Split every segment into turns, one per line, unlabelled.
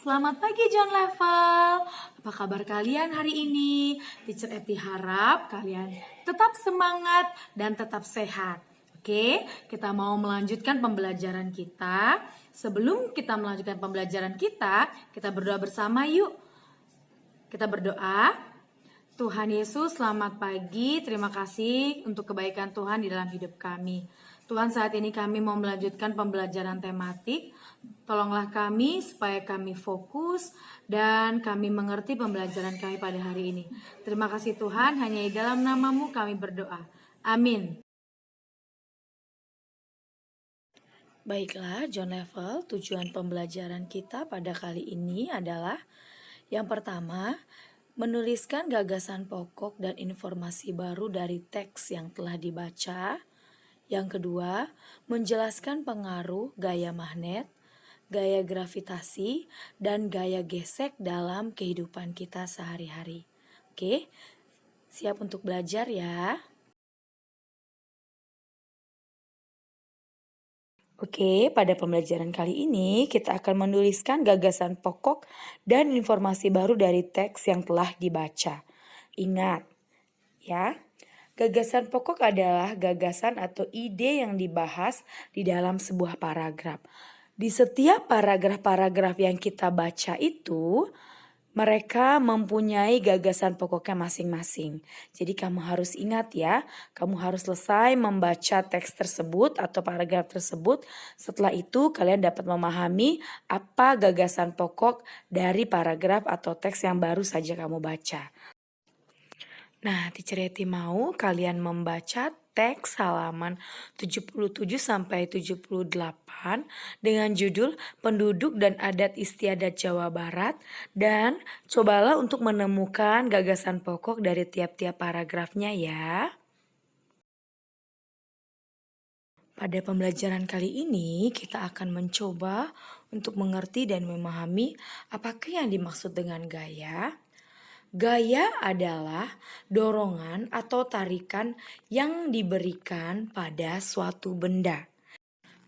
Selamat pagi John Level. Apa kabar kalian hari ini? Teacher Epi harap kalian tetap semangat dan tetap sehat. Oke, kita mau melanjutkan pembelajaran kita. Sebelum kita melanjutkan pembelajaran kita berdoa bersama yuk. Kita berdoa. Tuhan Yesus, selamat pagi. Terima kasih untuk kebaikan Tuhan di dalam hidup kami. Tuhan, saat ini kami mau melanjutkan pembelajaran tematik. Tolonglah kami supaya kami fokus dan kami mengerti pembelajaran kami pada hari ini. Terima kasih Tuhan, hanya di dalam nama-Mu kami berdoa. Amin. Baiklah, John Level, tujuan pembelajaran kita pada kali ini adalah yang pertama, menuliskan gagasan pokok dan informasi baru dari teks yang telah dibaca. Yang kedua, menjelaskan pengaruh gaya magnet, gaya gravitasi, dan gaya gesek dalam kehidupan kita sehari-hari. Oke, siap untuk belajar ya? Oke, pada pembelajaran kali ini kita akan menuliskan gagasan pokok dan informasi baru dari teks yang telah dibaca. Ingat, ya. Gagasan pokok adalah gagasan atau ide yang dibahas di dalam sebuah paragraf. Di setiap paragraf-paragraf yang kita baca itu, mereka mempunyai gagasan pokoknya masing-masing. Jadi kamu harus ingat ya, kamu harus selesai membaca teks tersebut atau paragraf tersebut. Setelah itu kalian dapat memahami apa gagasan pokok dari paragraf atau teks yang baru saja kamu baca. Nah, Teacher Yeti mau kalian membaca teks halaman 77 sampai 78 dengan judul Penduduk dan Adat Istiadat Jawa Barat, dan cobalah untuk menemukan gagasan pokok dari tiap-tiap paragrafnya ya. Pada pembelajaran kali ini kita akan mencoba untuk mengerti dan memahami apakah yang dimaksud dengan gaya. Gaya adalah dorongan atau tarikan yang diberikan pada suatu benda.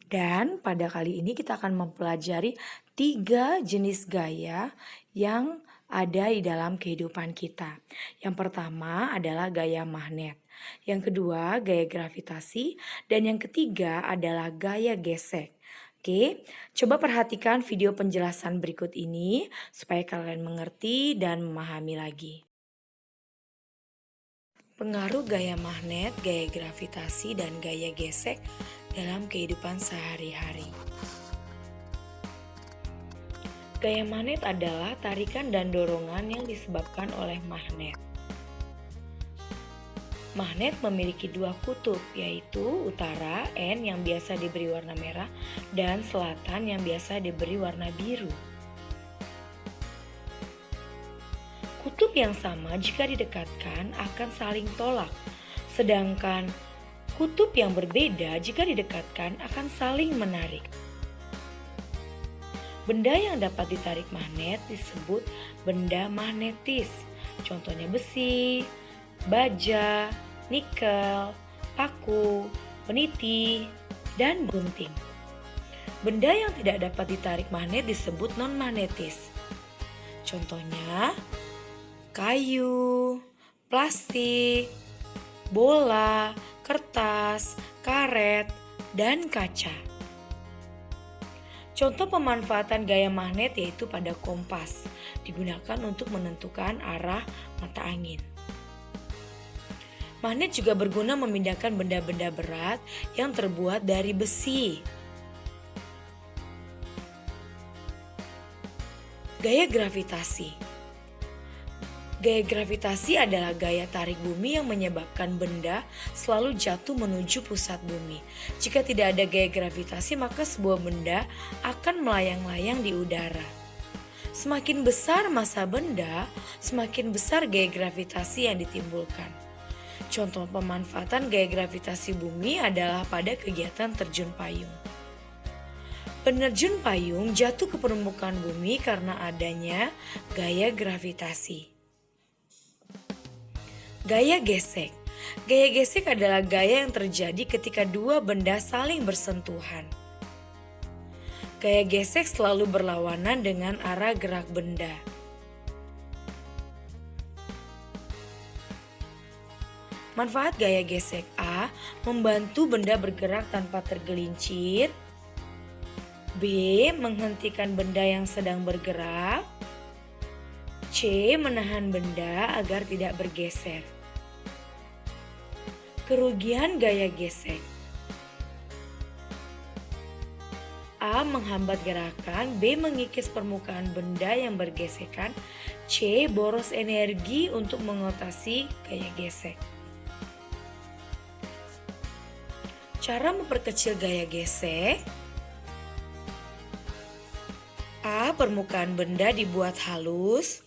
Dan pada kali ini kita akan mempelajari 3 jenis gaya yang ada di dalam kehidupan kita. Yang pertama adalah gaya magnet. Yang kedua gaya gravitasi. Dan yang ketiga adalah gaya gesek. Oke, coba perhatikan video penjelasan berikut ini supaya kalian mengerti dan memahami lagi. Pengaruh gaya magnet, gaya gravitasi, dan gaya gesek dalam kehidupan sehari-hari. Gaya magnet adalah tarikan dan dorongan yang disebabkan oleh magnet. Magnet memiliki 2 kutub, yaitu utara N yang biasa diberi warna merah dan selatan yang biasa diberi warna biru. Kutub yang sama jika didekatkan akan saling tolak, sedangkan kutub yang berbeda jika didekatkan akan saling menarik. Benda yang dapat ditarik magnet disebut benda magnetis, contohnya besi, baja, nikel, paku, peniti, dan gunting. Benda yang tidak dapat ditarik magnet disebut non-magnetis. Contohnya kayu, plastik, bola, kertas, karet, dan kaca. Contoh pemanfaatan gaya magnet yaitu pada kompas, digunakan untuk menentukan arah mata angin. Magnet juga berguna memindahkan benda-benda berat yang terbuat dari besi. Gaya gravitasi. Gaya gravitasi adalah gaya tarik bumi yang menyebabkan benda selalu jatuh menuju pusat bumi. Jika tidak ada gaya gravitasi, maka sebuah benda akan melayang-layang di udara. Semakin besar massa benda, semakin besar gaya gravitasi yang ditimbulkan. Contoh pemanfaatan gaya gravitasi bumi adalah pada kegiatan terjun payung. Penerjun payung jatuh ke permukaan bumi karena adanya gaya gravitasi. Gaya gesek. Gaya gesek adalah gaya yang terjadi ketika 2 benda saling bersentuhan. Gaya gesek selalu berlawanan dengan arah gerak benda. Manfaat gaya gesek A, membantu benda bergerak tanpa tergelincir. B, menghentikan benda yang sedang bergerak. C, menahan benda agar tidak bergeser. Kerugian gaya gesek. A, menghambat gerakan. B, mengikis permukaan benda yang bergesekan. C, boros energi untuk mengatasi gaya gesek. Cara memperkecil gaya gesek. A, permukaan benda dibuat halus.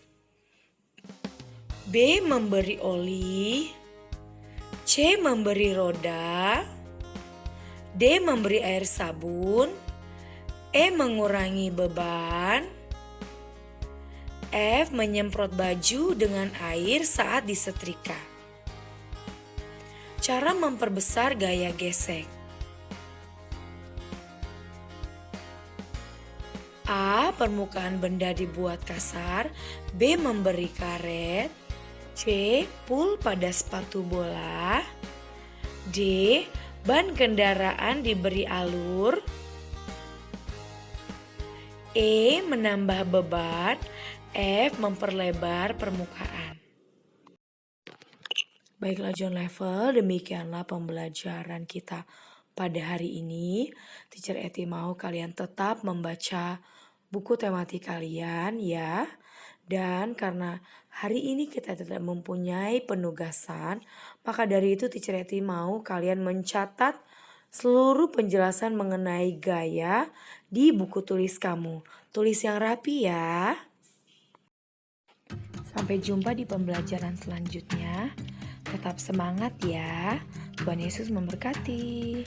B, memberi oli. C, memberi roda. D, memberi air sabun. E, mengurangi beban. F, menyemprot baju dengan air saat disetrika. Cara memperbesar gaya gesek. A, permukaan benda dibuat kasar. B, memberi karet. C, pul pada sepatu bola. D, ban kendaraan diberi alur. E, menambah beban. F, memperlebar permukaan. Baiklah John Level, demikianlah pembelajaran kita pada hari ini. Teacher Eti mau kalian tetap membaca buku tematik kalian ya. Dan karena hari ini kita tidak mempunyai penugasan, maka dari itu Teacher Eti mau kalian mencatat seluruh penjelasan mengenai gaya di buku tulis kamu. Tulis yang rapi ya. Sampai jumpa di pembelajaran selanjutnya. Tetap semangat ya. Tuhan Yesus memberkati.